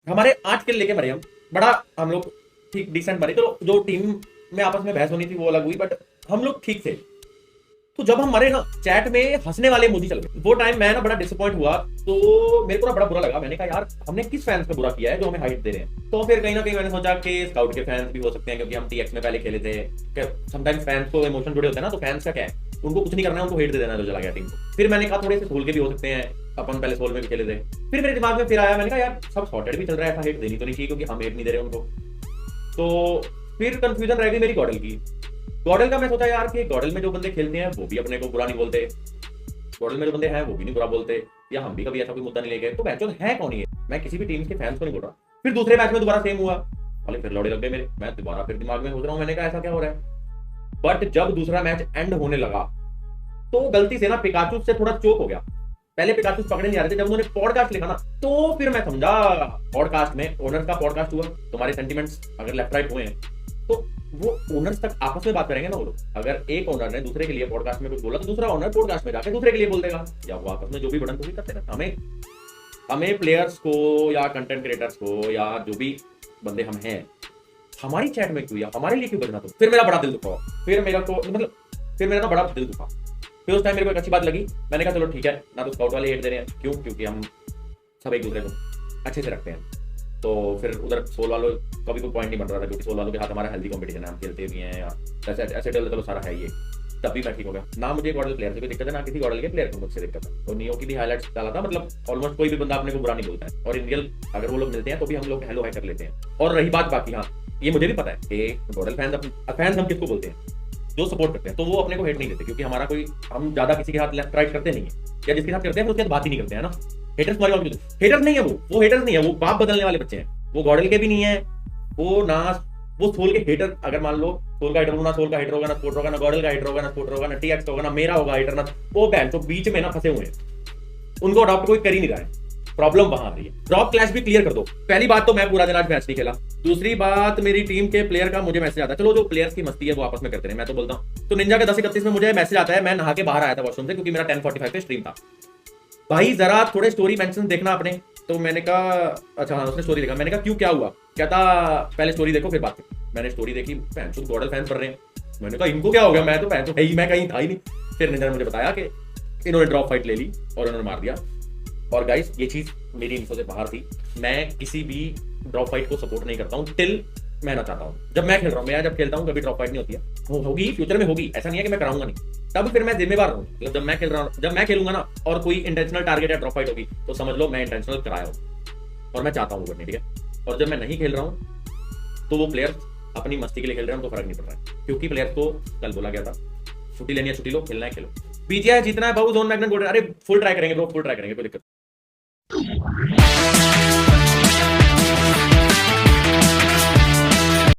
हमारे 8 किल लेके मरे हम, बड़ा हम लोग ठीक डिसेंट मरे। चलो जो टीम में आपस में बहस होनी थी वो अलग हुई, बट हम लोग ठीक थे। तो जब हम मरे ना, चैट में हंसने वाले इमोजी चल गए। वो टाइम मैं ना बड़ा डिसअपॉइंट हुआ, तो मेरे को ना बड़ा बुरा लगा। मैंने कहा यार हमने किस फैंस को बुरा किया है जो हमें हाइट दे रहे हैं। तो फिर कहीं ना कहीं मैंने सोचा कि स्काउट के फैंस भी हो सकते हैं, क्योंकि हम टीएक्स में पहले खेले थे। समटाइम्स फैंस को इमोशन जुड़े होते हैं ना, तो फैंस का क्या है, उनको कुछ नहीं करना है, उनको हेट दे देना जो चला गया टीम को। फिर मैंने कहा थोड़े से सोल के भी हो सकते हैं, अपन पहले सोल में भी खेले थे। फिर मेरे दिमाग में फिर आया, मैंने कहा यार सब सॉर्टेड भी चल रहा है, ऐसा हेट देनी तो नहीं चाहिए क्योंकि हम हेट नहीं दे रहे उनको। तो फिर कंफ्यूजन रह गई मेरी गॉडल की। गॉडल का मैं सोचा यार कि गॉडल में जो बंदे खेलते हैं वो भी अपने को बुरा नहीं बोलते, गॉडल में जो बंदे हैं वो भी नहीं बुरा बोलते, या हम भी कभी ऐसा कोई मुद्दा नहीं लेके, तो बैचो है कौन ये। मैं किसी भी टीम के फैंस को नहीं बोल रहा। फिर दूसरे मैच में दोबारा सेम हुआ, वाले फिर लौड़े लग गए मेरे। मैं दोबारा फिर दिमाग में सोच रहा हूँ, मैंने कहा ऐसा क्या हो रहा है। बट जब दूसरा मैच एंड होने लगा तो गलती से ना पिकाचू से थोड़ा चोक हो गया। पहले पिकाचू पकड़े नहीं आ रहे थे, जब उन्होंने पॉडकास्ट लिखा ना तो फिर मैं समझा। पॉडकास्ट में ओनर का पॉडकास्ट हुआ, तुम्हारे सेंटिमेंट्स अगर लेफ्ट राइट हुए हैं तो वो ओनर्स तक आपस में बात करेंगे ना वो लोग। अगर एक ओनर ने दूसरे के लिए पॉडकास्ट में कुछ बोला तो दूसरा ओनर पॉडकास्ट में जाके दूसरे के लिए बोल देगा, या वो आपस में जो भी बड़न तो भी करते रहते। हमें प्लेयर्स को या कंटेंट क्रिएटर्स को या जो भी बंदे हम हैं, हमारी चैट में क्यों या हमारे लिए क्यों बजना। तो फिर मेरा बड़ा दिल दुखा। फिर मेरा को मतलब फिर मेरा ना बड़ा दिल दुखा। फिर उस टाइम मेरे को एक अच्छी बात लगी, मैंने कहा चलो ठीक है ना, तो स्काउट वाले हेट दे रहे हैं, क्यों, क्योंकि हम सब एक दूसरे को अच्छे से रखते हैं। तो फिर उधर सोल वालों का भी कोई पॉइंट नहीं बन रहा था, क्योंकि सोल वालों के हाथ हमारा हेल्दी कंपटीशन है, हम खेलते भी हैं, ऐसे ऐसे चलो सारा है ये। तब भी मैं ठीक हो गया ना, मुझे गॉडल प्लेयर से कोई दिक्कत है ना किसी गॉडल के प्लेयर को मुझसे दिक्कत है। तो नियो की भी हाईलाइट्स डाला था, मतलब ऑलमोस्ट कोई भी बंदा अपने को बुरा नहीं बोलता है, और इन रियल अगर वो लोग मिलते हैं तो भी हम लोग हेलो हाई कर लेते हैं। और रही बात बाकी, हाँ ये मुझे भी पता है कि गॉडल फैंस हम किसको बोलते हैं, जो सपोर्ट करते हैं, तो वो अपने को हेट नहीं देते, क्योंकि हमारा कोई हम ज्यादा किसी के साथ लेफ्ट राइट करते नहीं है, या जिसके साथ करते हैं फिर उसके साथ बात ही नहीं करते हैं ना। हेटर्स हमारे हेटर्स नहीं है, वो हेटर्स नहीं है, वो बाप बदलने वाले बच्चे हैं। वो गॉडल के भी नहीं है, वो ना वो सोल के हेटर। अगर मान लो सोल का हेटर ना सोल का हेटर होगा, ना स्पोर्ट होगा, ना गॉडल का हेटर होगा, ना स्पोर्ट होगा, ना टीएक्स होगा, ना मेरा होगा हेटर, ना वो बैन। तो बीच में ना फंसे हुए हैं, उनको अडॉप्ट कोई कर ही नहीं रहा है। प्रॉब्लम वहां आ रही है। ड्रॉप क्लैश भी क्लियर कर दो। पहली बात तो मैं पूरा दिन आज मैच नहीं खेला। दूसरी बात, मेरी टीम के प्लेयर का मुझे मैसेज आता है। चलो जो प्लेयर्स की मस्ती है वो आपस में करते रहे, मैं तो बोलता हूँ। तो निंजा के 10:31 में मुझे मैसेज आता है, मैं नहा के बाहर आया था वॉशरूम से, क्योंकि मेरा 10:45 पे स्ट्रीम था। भाई जरा थोड़े स्टोरी मेंशन देखना आपने। तो मैंने कहा अच्छा हाँ, उसने स्टोरी देखा। मैंने कहा क्यों, क्या हुआ। कहता पहले स्टोरी देखो फिर बात करो। मैंने स्टोरी देखी, फैंस गॉडल फैंस पढ़ रहे हैं। मैंने कहा इनको क्या हो गया, मैं तो फैंस है ही, मैं कहीं था ही नहीं। फिर निंजा ने मुझे बताया कि इन्होंने ड्रॉप फाइट ले ली और उन्होंने मार दिया। और गाइस ये चीज मेरी इन्फो से बाहर थी। मैं किसी भी ड्रॉप फाइट को सपोर्ट नहीं करता हूँ टिल मैं ना चाहता हूँ। जब मैं खेल रहा हूँ, मैं जब खेलता हूँ कभी ड्रॉप फाइट नहीं होती है, होगी फ्यूचर में होगी, ऐसा नहीं है कि मैं कराऊंगा नहीं। तब फिर मैं जिम्मेवार हूँ। मतलब जब मैं खेल रहा हूँ, जब मैं खेलूंगा ना और कोई इंटेंशनल टारगेट या ड्रॉप फाइट होगी तो समझ लो मैं इंटेंशनल कराया हूँ और मैं चाहता हूँ करनी, ठीक है। और जब मैं नहीं खेल रहा हूँ तो वो प्लेयर्स अपनी मस्ती के लिए खेल रहे हैं, उनको फर्क नहीं पड़ रहा है, क्योंकि प्लेयर्स को कल बोला गया था छुट्टी लेनी है छुट्टी लो, खेलना है खेलो, बीजीआई जीतना है, बहु जोन मैग्नेट गोल्डन। अरे फुल ट्राई करेंगे ब्रो, फुल ट्राई करेंगे, कोई दिक्कत